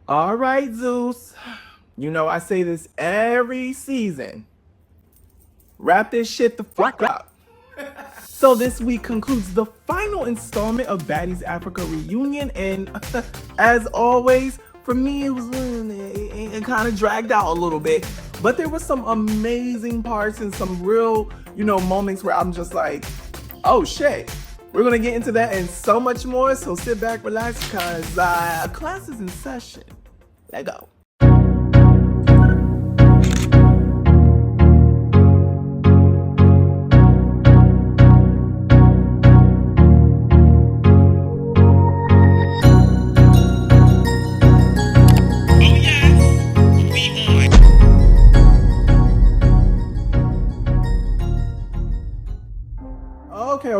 All right, Zeus. You know I say this every season. Wrap this shit the fuck up. So this week concludes the final installment of Baddies Africa Reunion, and as always, for me it kind of dragged out a little bit, but there were some amazing parts and some real, moments where I'm just like, oh shit. We're gonna get into that and so much more, so sit back, relax, because class is in session. Let go.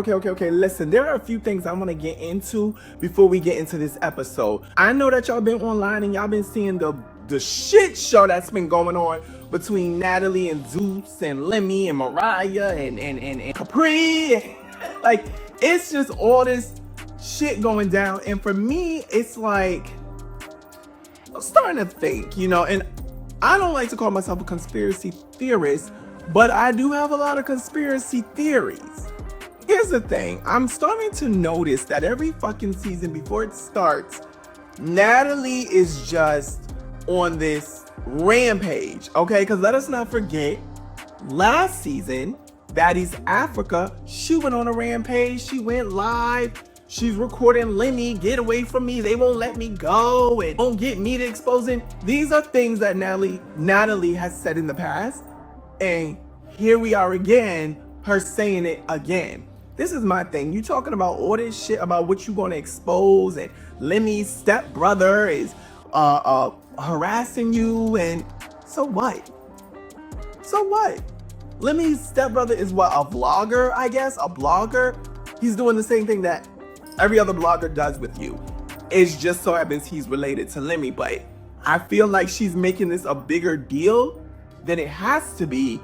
Okay. Listen, there are a few things I want to get into before we get into this episode. I know that y'all been online and y'all been seeing the shit show that's been going on between Natalie and Zeus and Lemmy and Mariah and Capri. Like, it's just all this shit going down. And for me, it's like, I'm starting to think, and I don't like to call myself a conspiracy theorist, but I do have a lot of conspiracy theories. Here's the thing, I'm starting to notice that every fucking season before it starts, Natalie is just on this rampage, okay? Because let us not forget, last season, Baddies Africa, she went on a rampage, she went live, she's recording Lemmy, get away from me, they won't let me go, and don't get me to exposing. These are things that Natalie has said in the past, and here we are again, her saying it again. This is my thing. You talking about all this shit about what you gonna expose, and Lemmy's stepbrother is harassing you, and so what? So what? Lemmy's stepbrother is what, a vlogger, I guess? A blogger? He's doing the same thing that every other blogger does with you. It's just so happens he's related to Lemmy, but I feel like she's making this a bigger deal than it has to be,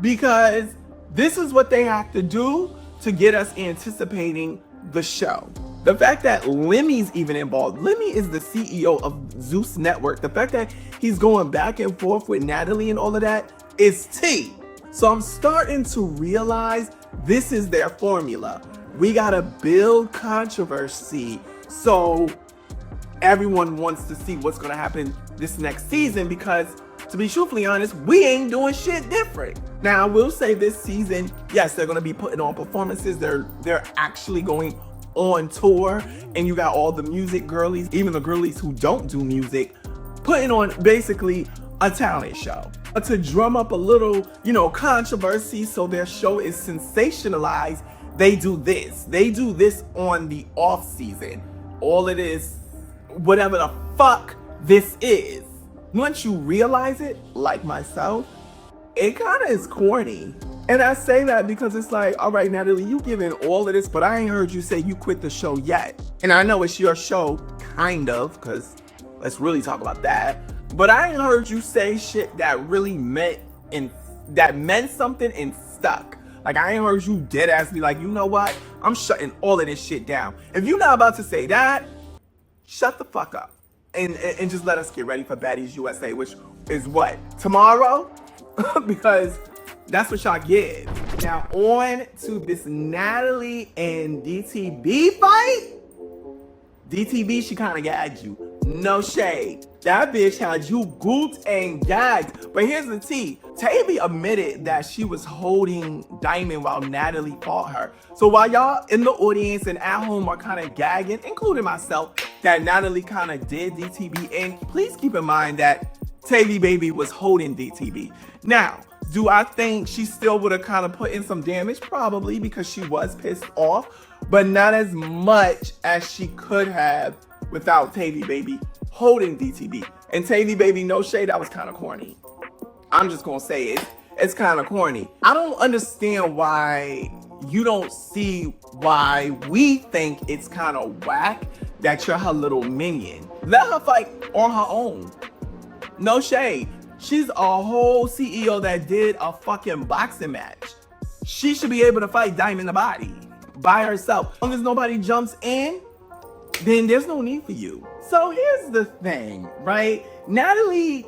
because this is what they have to do to get us anticipating the show. The fact that Lemmy's even involved, Lemmy is the CEO of Zeus Network. The fact that he's going back and forth with Natalie and all of that is tea. So I'm starting to realize this is their formula. We gotta build controversy so everyone wants to see what's gonna happen this next season, because to be truthfully honest, we ain't doing shit different. Now, I will say this season, yes, they're gonna be putting on performances. They're actually going on tour, and you got all the music girlies, even the girlies who don't do music, putting on basically a talent show to drum up a little, controversy so their show is sensationalized. They do this on the off season. All it is, whatever the fuck this is. Once you realize it, like myself, it kind of is corny. And I say that because it's like, all right, Natalie, you giving all of this, but I ain't heard you say you quit the show yet. And I know it's your show, kind of, because let's really talk about that. But I ain't heard you say shit that really meant something and stuck. Like, I ain't heard you dead ass be like, you know what? I'm shutting all of this shit down. If you're not about to say that, shut the fuck up. And just let us get ready for Baddies USA, which is what? Tomorrow? Because that's what y'all get. Now on to this Natalie and DTB fight. DTB, she kind of gagged you. No shade. That bitch had you gooped and gagged. But here's the tea. Tavy admitted that she was holding Diamond while Natalie fought her. So while y'all in the audience and at home are kind of gagging, including myself, that Natalie kind of did DTB in, please keep in mind that Tavy baby was holding DTB. Now, do I think she still would have kind of put in some damage? Probably, because she was pissed off, but not as much as she could have without Tavy baby holding DTB. And Tavy baby, no shade, that was kind of corny. I'm just gonna say it. It's kind of corny. I don't understand why you don't see why we think it's kind of whack that you're her little minion. Let her fight on her own. No shade. She's a whole CEO that did a fucking boxing match. She should be able to fight Diamond the Body by herself. As long as nobody jumps in, then there's no need for you. So here's the thing, right? Natalie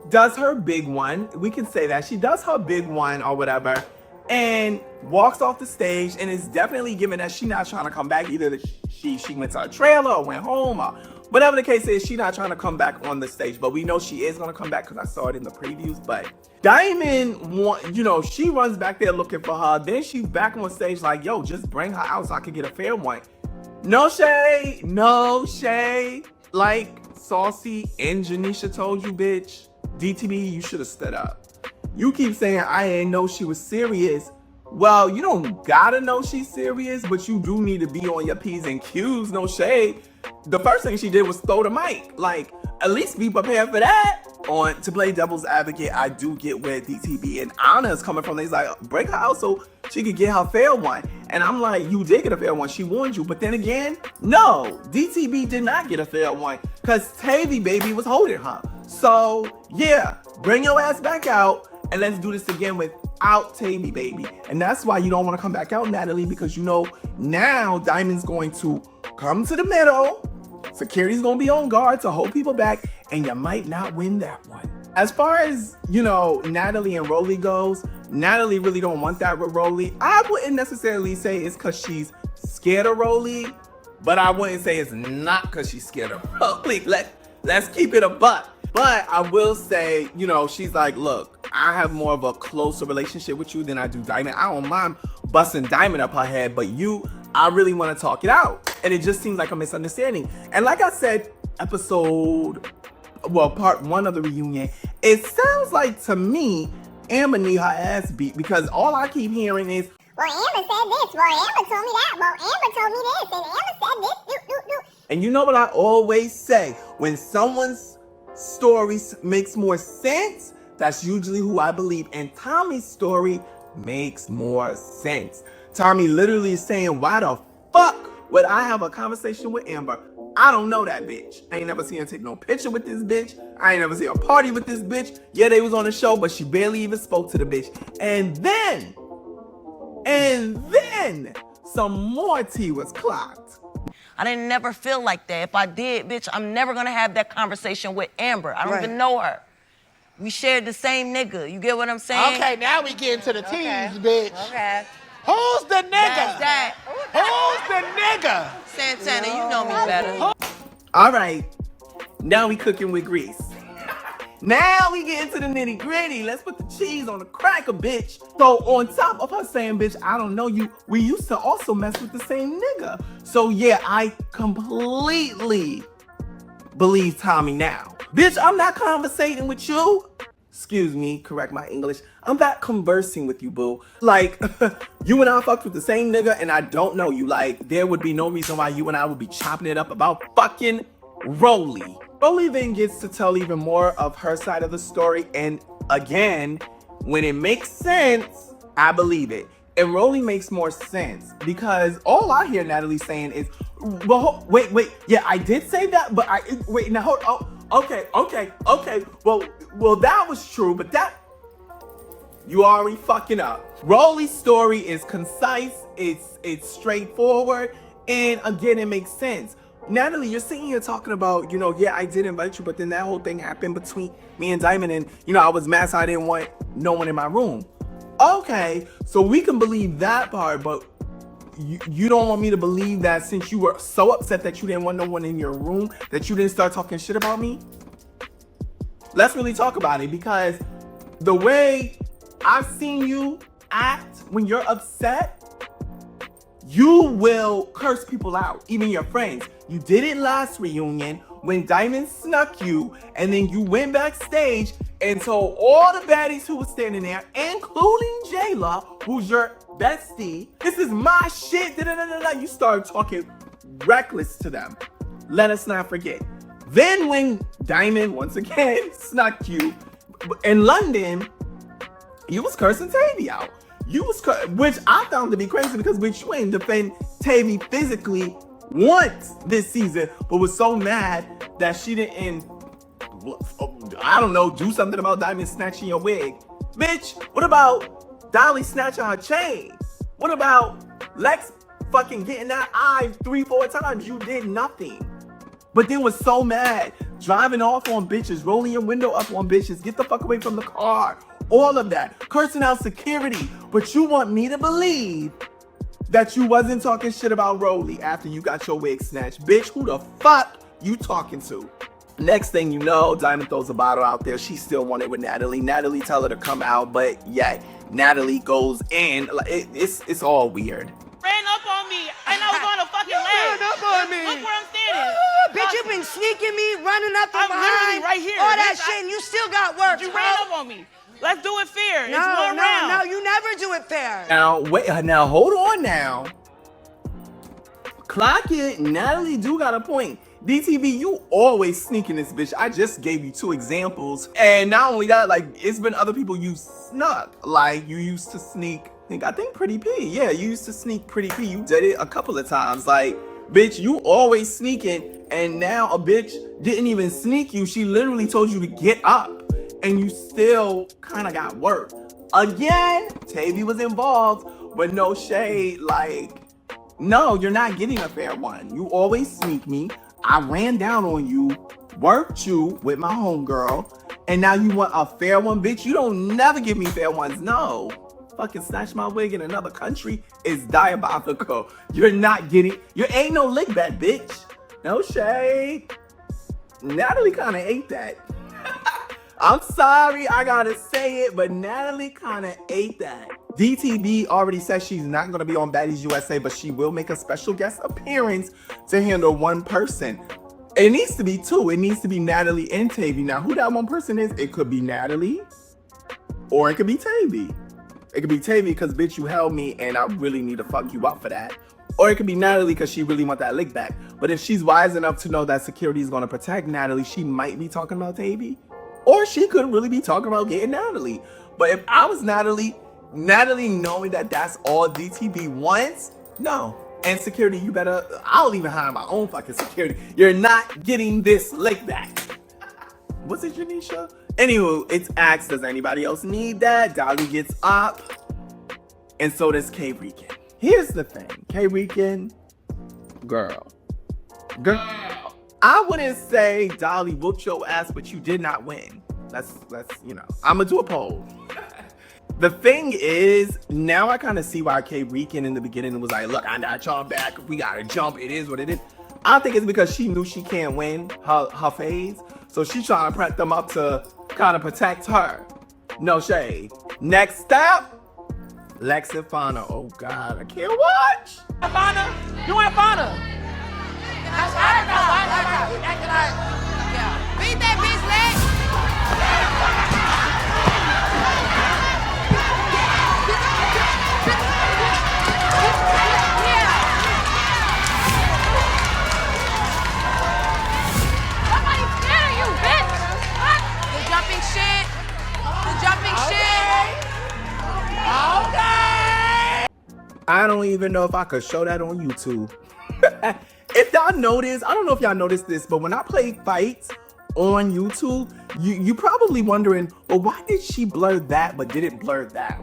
does her big one. We can say that. She does her big one or whatever and walks off the stage, and it's definitely given that she's not trying to come back. Either she went to her trailer or went home or whatever the case is, she's not trying to come back on the stage. But we know she is going to come back because I saw it in the previews. But Diamond, she runs back there looking for her. Then she's back on stage like, yo, just bring her out so I can get a fair one. No shade. No shade. Like Saucy and Janisha told you, bitch. DTB, you should have stood up. You keep saying I didn't know she was serious. Well, you don't gotta know she's serious, but you do need to be on your P's and Q's, no shade. The first thing she did was throw the mic. Like, at least be prepared for that. To play devil's advocate, I do get where DTB and Anna is coming from. He's like, break her out so she could get her fair one. And I'm like, you did get a fair one. She warned you. But then again, no, DTB did not get a fair one because Tavy baby was holding her. So yeah, bring your ass back out and let's do this again without Tavy baby. And that's why you don't want to come back out, Natalie, because you know now Diamond's going to come to the middle. Security's gonna be on guard to hold people back, and you might not win that one. As far as, Natalie and Rolly goes, Natalie really don't want that with Rolly. I wouldn't necessarily say it's because she's scared of Rolly, but I wouldn't say it's not because she's scared of Rolly. Let's keep it a buck. But I will say, she's like, look, I have more of a closer relationship with you than I do Diamond. I don't mind busting Diamond up her head, but I really want to talk it out. And it just seems like a misunderstanding. And like I said, part 1 of the reunion, it sounds like to me, Amber need her ass beat because all I keep hearing is, well, Amber said this, well, Amber told me that, well, Amber told me this, and Amber said this, And you know what I always say? When someone's story makes more sense, that's usually who I believe. And Tommy's story makes more sense. Tommy literally is saying, why the fuck would I have a conversation with Amber? I don't know that bitch. I ain't never seen her take no picture with this bitch. I ain't never seen her party with this bitch. Yeah, they was on the show, but she barely even spoke to the bitch. And then, some more tea was clocked. I didn't never feel like that. If I did, bitch, I'm never gonna have that conversation with Amber. I don't even know her. We shared the same nigga. You get what I'm saying? Okay, now we get into the teas, bitch. Okay. Who's the nigga? That's that. Who's the nigga? Santana, you know me better. All right, now we cooking with grease. Now we get into the nitty gritty. Let's put the cheese on the cracker, bitch. So on top of her saying, bitch, I don't know you, we used to also mess with the same nigga. So yeah, I completely believe Tommy now. Bitch, I'm not conversating with you. Excuse me, correct my English. I'm not conversing with you, boo. Like, you and I fucked with the same nigga and I don't know you. Like, there would be no reason why you and I would be chopping it up about fucking Rolly. Rolly then gets to tell even more of her side of the story. And again, when it makes sense, I believe it. And Rolly makes more sense because all I hear Natalie saying is, well, wait, yeah, I did say that, but okay. Well, that was true, but you already fucking up. Rolly's story is concise, it's straightforward, and again, it makes sense. Natalie, you're sitting here talking about, yeah, I did invite you, but then that whole thing happened between me and Diamond, and, I was mad, so I didn't want no one in my room. Okay, so we can believe that part, but you don't want me to believe that since you were so upset that you didn't want no one in your room, that you didn't start talking shit about me? Let's really talk about it, because the way I've seen you act when you're upset, you will curse people out, even your friends. You did it last reunion when Diamond snuck you, and then you went backstage and told all the baddies who were standing there, including Jayla, who's your bestie, this is my shit, You started talking reckless to them. Let us not forget. Then when Diamond, once again, snuck you in London, you was cursing Tavy out. Which I found to be crazy because bitch, you ain't defend Tavy physically once this season, but was so mad that she didn't, I don't know, do something about Diamond snatching your wig. Bitch, what about Dolly snatching her chain? What about Lex fucking getting that eye 3-4 times. You did nothing. But then was so mad. Driving off on bitches, rolling your window up on bitches, get the fuck away from the car. All of that. Cursing out security. But you want me to believe that you wasn't talking shit about Rolly after you got your wig snatched. Bitch, who the fuck you talking to? Next thing you know, Diamond throws a bottle out there. She still wanted with Natalie. Natalie tell her to come out, but yeah, Natalie goes in. Like it's all weird. Ran up on me, and I was on a fucking leg. Ran up on me. Look where I'm standing. Bitch, you been sneaking me, running up from I'm literally behind. right here. All that Bitch, shit, and you still got work. You ran up on me. Let's do it fair. No, it's one round. no, you never do it fair. Now, wait, now hold on now. Clock it, Natalie do got a point. DTV, you always sneaking this bitch. I just gave you 2 examples. And not only that, like, it's been other people you snuck. Like, you used to sneak, I think Pretty P. Yeah, you used to sneak Pretty P. You did it a couple of times. Like, bitch, you always sneaking. And now a bitch didn't even sneak you. She literally told you to get up. And you still kind of got work. Again, Tavy was involved, but no shade. Like, no, you're not getting a fair one. You always sneak me. I ran down on you, worked you with my homegirl, and now you want a fair one, bitch? You don't never give me fair ones. No. Fucking snatch my wig in another country is diabolical. You're not getting, you ain't no lick back, bitch. No shade. Natalie kind of ate that. I'm sorry, I gotta say it, but Natalie kind of ate that. DTB already said she's not gonna be on Baddies USA, but she will make a special guest appearance to handle one person. It needs to be 2. It needs to be Natalie and Tavy. Now, who that one person is, it could be Natalie, or it could be Tavy. It could be Tavy because, bitch, you held me and I really need to fuck you up for that. Or it could be Natalie because she really want that lick back. But if she's wise enough to know that security is gonna protect Natalie, she might be talking about Tavy. Or she could really be talking about getting Natalie. But if I was Natalie knowing that that's all DTV wants, no. And security, you better, I'll even hire my own fucking security. You're not getting this lick back. Was it Janisha? Anywho, it's asked, does anybody else need that? Dolly gets up. And so does K-Rican. Here's the thing, K-Rican, girl. I wouldn't say Dolly whooped your ass, but you did not win. Let's you know, I'm gonna do a poll. The thing is, now I kind of see why K-Rican in the beginning was like, look, I got y'all back. We gotta jump. It is what it is. I think it's because she knew she can't win her phase. So she's trying to prep them up to kind of protect her. No shade. Next step, Lex and Fauna. Oh God, I can't watch. Fauna, you want Fauna? Beat that bitch, Lex. Somebody's scared of you, bitch. What? The jumping shit. The jumping shit. Okay. I don't even know if I could show that on YouTube. If y'all notice, I don't know if y'all noticed this, but when I play fights on YouTube, you probably wondering, well, why did she blur that but didn't blur that?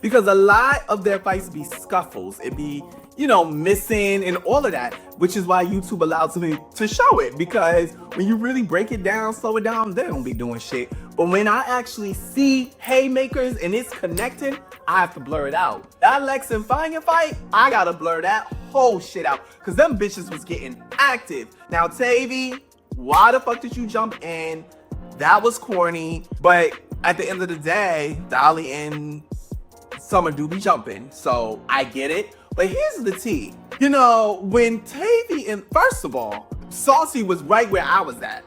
Because a lot of their fights be scuffles. It be, you know, missing and all of that, which is why YouTube allows me to show it. Because when you really break it down, slow it down, they don't be doing shit. But when I actually see haymakers and it's connected, I have to blur it out. That Lex and Fire fight, I gotta blur that whole shit out. Cause them bitches was getting active. Now, Tavy, why the fuck did you jump in? That was corny. But at the end of the day, Dolly and Summer do be jumping. So I get it. But here's the tea. You know, when Tavy and, first of all, Saucy was right where I was at.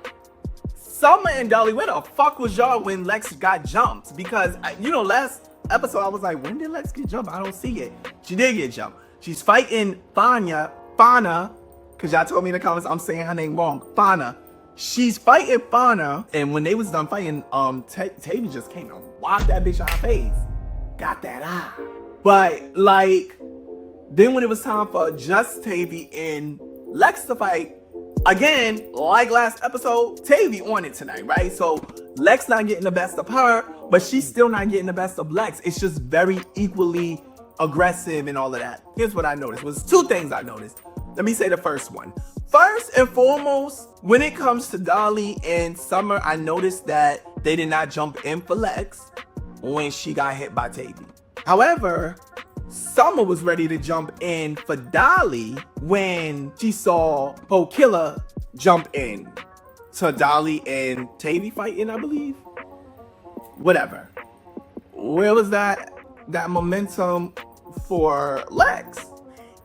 Summer and Dolly, where the fuck was y'all when Lex got jumped? Because, you know, last episode I was like, when did Lex get jumped? I don't see it. She did get jumped. She's fighting Fauna, because y'all told me in the comments I'm saying her name wrong. Fauna. She's fighting Fauna, and when they was done fighting, Tavy just came and whopped that bitch on her face. Got that eye. But, like, then when it was time for just Tavy and Lex to fight, again, like last episode, Tavy on it tonight, right? So Lex not getting the best of her, but she's still not getting the best of Lex. It's just very equally aggressive and all of that. Here's what I noticed. Was 2 things I noticed. Let me say the first one. First and foremost, when it comes to Dolly and Summer, I noticed that they did not jump in for Lex when she got hit by Tavy. However, Summer was ready to jump in for Dolly when she saw Bo Killer jump in to Dolly and Tavy fighting, I believe. Whatever. Where was that momentum for Lex?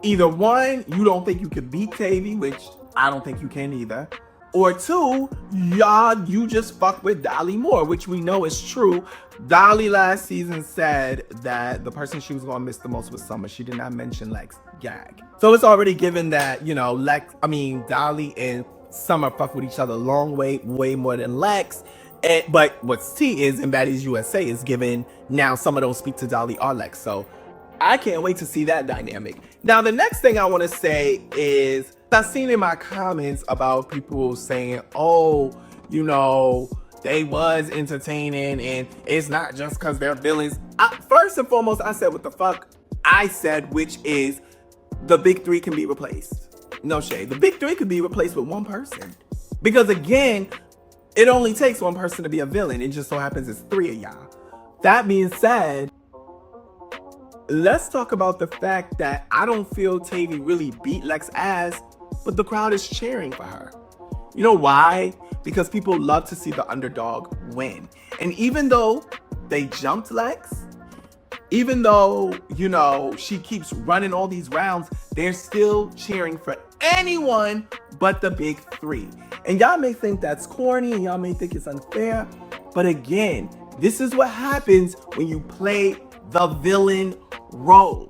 Either one, you don't think you can beat Tavy, which I don't think you can either. Or 2, you just fuck with Dolly more, which we know is true. Dolly last season said that the person she was gonna miss the most was Summer. She did not mention Lex. Gag. So it's already given that, Dolly and Summer fuck with each other long way more than Lex. But what's T is in Baddies USA is given now Summer don't speak to Dolly or Lex. So I can't wait to see that dynamic. Now, the next thing I want to say is I've seen in my comments about people saying, oh, they was entertaining and it's not just because they're villains. First and foremost, I said what the fuck I said, which is the big 3 can be replaced. No shade. The big 3 could be replaced with one person. Because again, it only takes one person to be a villain. It just so happens it's 3 of y'all. That being said, let's talk about the fact that I don't feel Tavy really beat Lex ass, but the crowd is cheering for her. You know why? Because people love to see the underdog win. And even though they jumped Lex, even though, she keeps running all these rounds, they're still cheering for anyone but the big 3. And y'all may think that's corny and y'all may think it's unfair, but again, this is what happens when you play the villain role.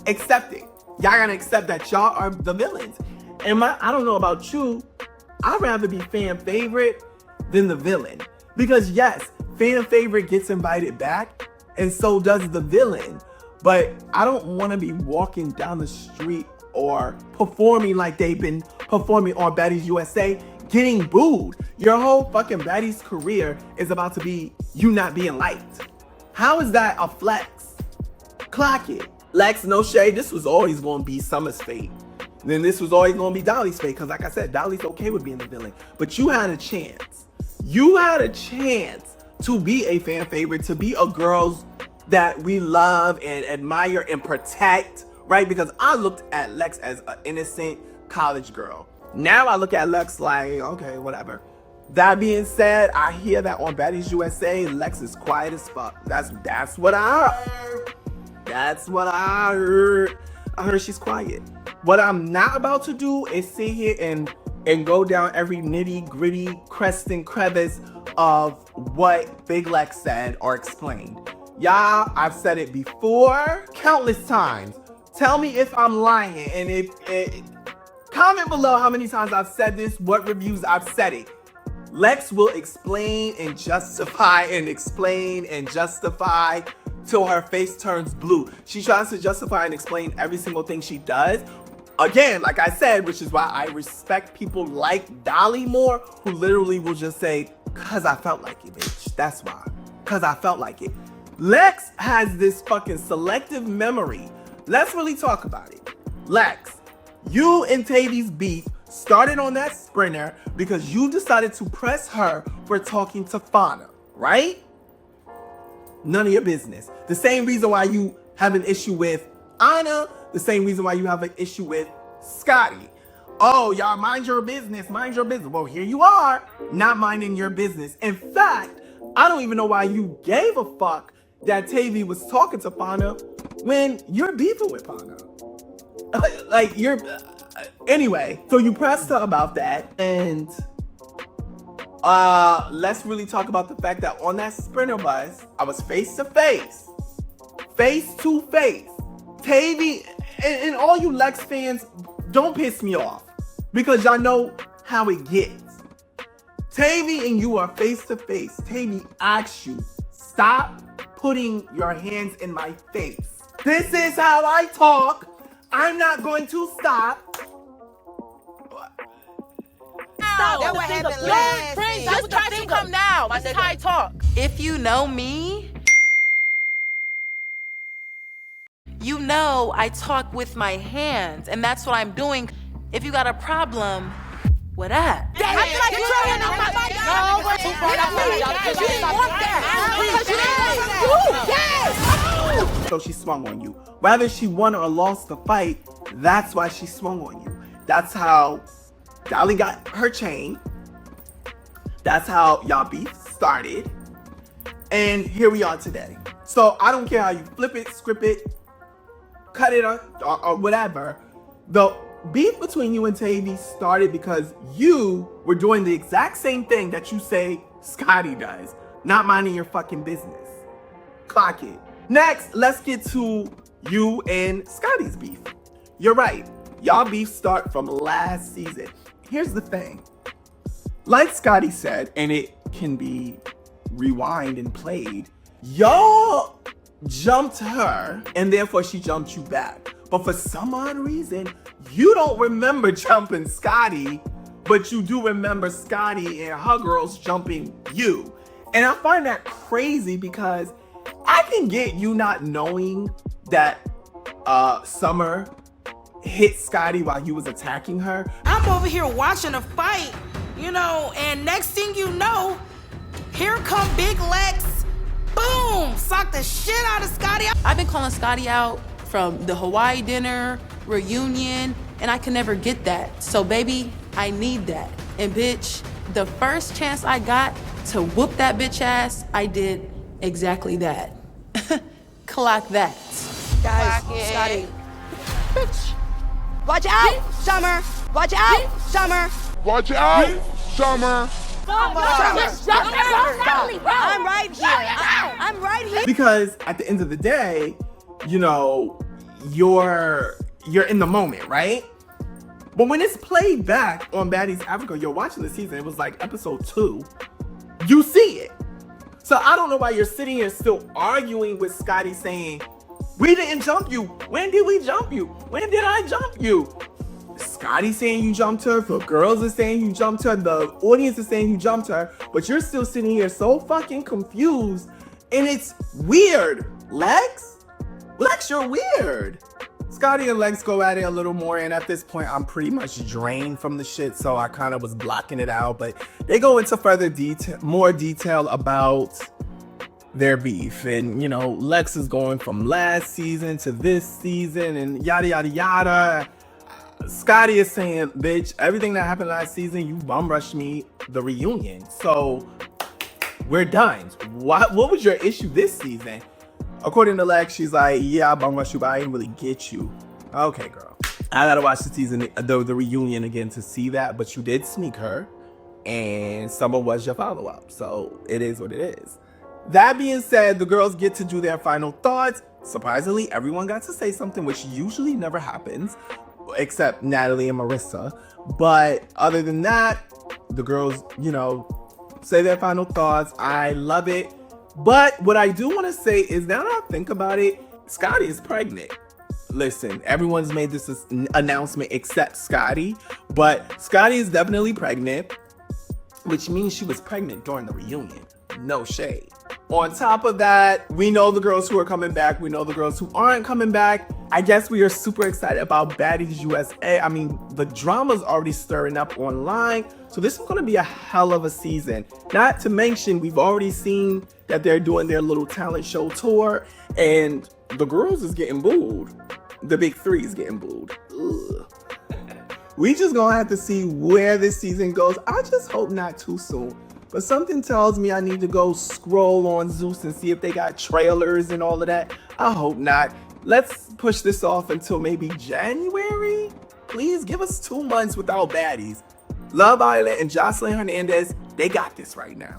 Accept it. Y'all gotta accept that y'all are the villains. And I don't know about you, I'd rather be fan favorite than the villain. Because yes, fan favorite gets invited back, and so does the villain. But I don't want to be walking down the street or performing like they've been performing on Baddies USA, getting booed. Your whole fucking Baddies career is about to be you not being liked. How is that a flex? Clock it. Lex, no shade, this was always going to be Summer's fate. Then this was always going to be Dolly's fate, because like I said, Dolly's okay with being the villain. But you had a chance. You had a chance to be a fan favorite, to be a girl that we love and admire and protect, right? Because I looked at Lex as an innocent college girl. Now I look at Lex like, okay, whatever. That being said, I hear that on Baddies USA, Lex is quiet as fuck. That's what I heard. That's what I heard. I heard she's quiet. What I'm not about to do is sit here and go down every nitty gritty crest and crevice of what Big Lex said or explained. Y'all, I've said it before countless times. Tell me if I'm lying, and comment below how many times I've said this, what reviews I've said it. Lex will explain and justify till her face turns blue. She tries to justify and explain every single thing she does. Again, like I said, which is why I respect people like Dolly more, who literally will just say, cause I felt like it, bitch. That's why. Cause I felt like it. Lex has this fucking selective memory. Let's really talk about it. Lex, you and Tavy's beef started on that sprinter because you decided to press her for talking to Fauna, right? None of your business. The same reason why you have an issue with Anna, the same reason why you have an issue with Scotty. Oh, y'all mind your business, mind your business. Well, here you are, not minding your business. In fact, I don't even know why you gave a fuck that Tavy was talking to Fauna when you're beefing with Fauna. Like, you're... Anyway, so you pressed her about that, and let's really talk about the fact that on that sprinter bus, I was face to face. Tavy, and all you Lex fans, don't piss me off, because y'all know how it gets. Tavy and you are face to face. Tavy asks you, stop putting your hands in my face. This is how I talk. I'm not going to stop. Stop. That what happened last Prince, season. just try to come now. This is how I talk. If you know me, You know I talk with my hands, and that's what I'm doing. If you got a problem, what that? I feel like you're trying on my body. No, but you brought up my y'all because you didn't want that. So she swung on you. Whether she won or lost the fight, that's why she swung on you. That's how Dolly got her chain. That's how y'all beef started. And here we are today. So I don't care how you flip it, script it, cut it or whatever. The beef between you and Tavy started because you were doing the exact same thing that you say Scotty does. Not minding your fucking business. Clock it. Next, let's get to you and Scotty's beef. You're right. Y'all beef start from last season. Here's the thing. Like Scotty said, and it can be rewind and played, y'all jumped her and therefore she jumped you back. But for some odd reason, you don't remember jumping Scotty, but you do remember Scotty and her girls jumping you. And I find that crazy because I can get you not knowing that Summer hit Scotty while you was attacking her. I'm over here watching a fight, you know, and next thing you know, here come Big Lex, boom, sock the shit out of Scotty. I've been calling Scotty out from the Hawaii dinner, reunion, and I can never get that. So baby, I need that. And bitch, the first chance I got to whoop that bitch ass, I did exactly that. Clock that. Guys, Scotty. Bitch. Watch out, Summer. Watch out, Summer. Watch out, Summer. I'm right here. I'm right here. Because at the end of the day, you know, you're in the moment, right? But when it's played back on Baddies Africa, you're watching the season, it was like episode 2, you see it. So I don't know why you're sitting here still arguing with Scotty saying, we didn't jump you. When did we jump you? When did I jump you? Scotty saying you jumped her, the girls are saying you jumped her, the audience is saying you jumped her, but you're still sitting here so fucking confused, and it's weird. Lex, you're weird. Scotty and Lex go at it a little more, and at this point, I'm pretty much drained from the shit, so I kind of was blocking it out, but they go into further detail, more detail about their beef, and you know, Lex is going from last season to this season, and yada yada yada. Scotty is saying, bitch, everything that happened last season, you bum rushed me the reunion, so we're done. What was your issue this season? According to Lex, she's like, yeah, I bum rushed you, but I didn't really get you. Okay, girl. I gotta watch the season, the reunion again to see that, but you did sneak her, and Summer was your follow-up, so it is what it is. That being said, the girls get to do their final thoughts. Surprisingly, everyone got to say something, which usually never happens, except Natalie and Marissa. But other than that, the girls, you know, say their final thoughts. I love it. But what I do want to say is, now that I think about it, Scotty is pregnant. Listen, everyone's made this announcement except Scotty, but Scotty is definitely pregnant, which means she was pregnant during the reunion. No shade. On top of that, we know the girls who are coming back. We know the girls who aren't coming back. I guess we are super excited about Baddies USA. I mean, the drama's already stirring up online. So this is going to be a hell of a season. Not to mention, we've already seen that they're doing their little talent show tour. And the girls is getting booed. The big three is getting booed. Ugh. We just going to have to see where this season goes. I just hope not too soon. But something tells me I need to go scroll on Zeus and see if they got trailers and all of that. I hope not. Let's push this off until maybe January. Please give us 2 months without baddies. Love Island and Jocelyn Hernandez, they got this right now.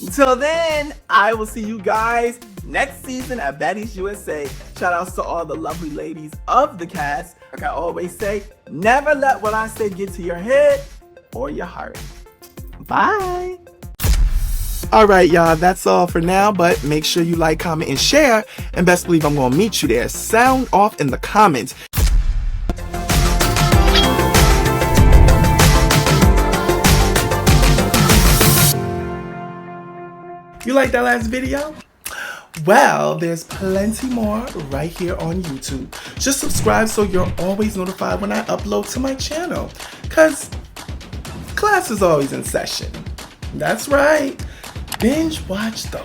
Until then, I will see you guys next season at Baddies USA. Shout outs to all the lovely ladies of the cast. Like I always say, never let what I say get to your head or your heart. Bye. All right, y'all, that's all for now, but make sure you like, comment, and share, and best believe I'm going to meet you there. Sound off in the comments. You like that last video? Well, there's plenty more right here on YouTube. Just subscribe so you're always notified when I upload to my channel. Cause class is always in session. That's right. Binge watch the